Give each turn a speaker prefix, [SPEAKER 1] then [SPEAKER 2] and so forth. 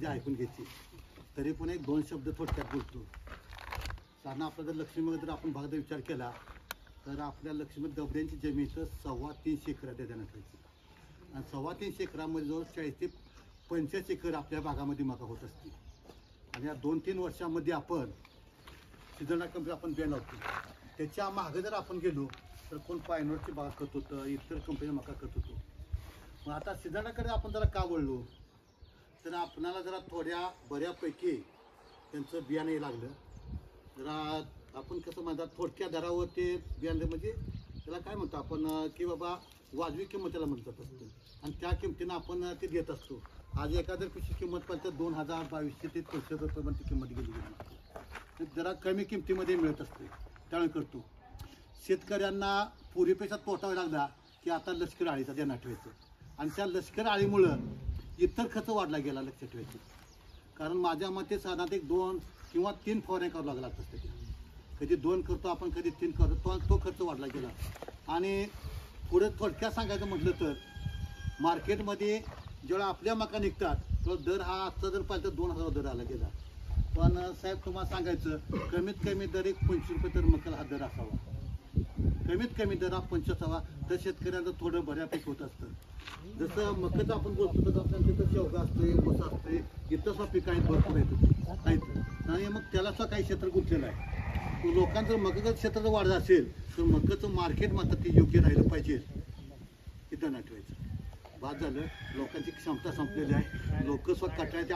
[SPEAKER 1] जे ऐकून घ्यायची तरी पण एक दोन शब्द थोडक्यात बोलतो. कारण आपला जर लक्ष्मीमध्ये जर आपण भागाचा विचार केला तर आपल्या लक्ष्मी गबड्यांची जमीन तर 3.25 एकर आहे त्याच्या नकायची आणि 3.25 एकरामध्ये जवळ 40 ते 85 एकर आपल्या भागामध्ये मका होत असते. आणि या 2-3 वर्षामध्ये आपण सिजनला कंपनी आपण बियाणं लावतो. त्याच्या मागे जर आपण गेलो तर कोण पायनोटची बाग करत होतं, इतर कंपनी मका करत होतो. मग आता सिजनकडे आपण जरा का वळलो तर आपणाला जरा थोड्या बऱ्यापैकी त्यांचं बियाणे लागलं. जरा आपण कसं म्हणतात थोडक्या दरावर ते बियाणं म्हणजे त्याला काय म्हणतो आपण की बाबा वाजवी किंमत त्याला म्हणतात असतं आणि त्या किमतीनं आपण ते देत असतो. आज एखाद्या पिशवी किंमत पाहिजे 2200 ते 300 रुपयेपर्यंत किंमत गेली जरा कमी किमतीमध्ये मिळत असते. त्यामुळे करतो शेतकऱ्यांना पूर्वीपेक्षा तोटा लागला की आता लष्कर आळीचा देणं ठेवायचं आणि त्या लष्कर आळीमुळं इतर खर्च वाढला गेला लक्षात ठेवायचं. कारण माझ्या मते साधारण 2 किंवा 3 फवारण्या करावं लागत असते. कधी 2 करतो आपण, कधी 3 करतो, तो खर्च वाढला गेला. आणि पुढे थोडक्यात सांगायचं म्हटलं तर मार्केटमध्ये जेव्हा आपल्या मका निघतात तेव्हा दर हा आजचा जर पाहिजे तर 2000 दर आला गेला. पण साहेब तुम्हाला सांगायचं कमीत कमी दर एक 25 रुपये तर मकाला हा दर असावा. कमीत कमी दर हा 25 असावा तर शेतकऱ्यांचं थोडं बऱ्यापैकी होत असतं. जसं मक्याचं आपण बोलतो तर आपल्याला तिथं शेवगा असते, ऊस असते, इतर सुद्धा पिकं आहेत, भरपूर आहेत आणि मग त्याला सुद्धा काही क्षेत्र गुंतलेलं आहे. लोकांचं मकाचं क्षेत्राचं वाढत असेल तर मकाचं मार्केट मात्र ते योग्य राहिलं पाहिजे तिथं नाही ठेवायचं. बाद झालं लोकांची क्षमता संपलेली आहे. लोक स्वतः कटाळ्याच्या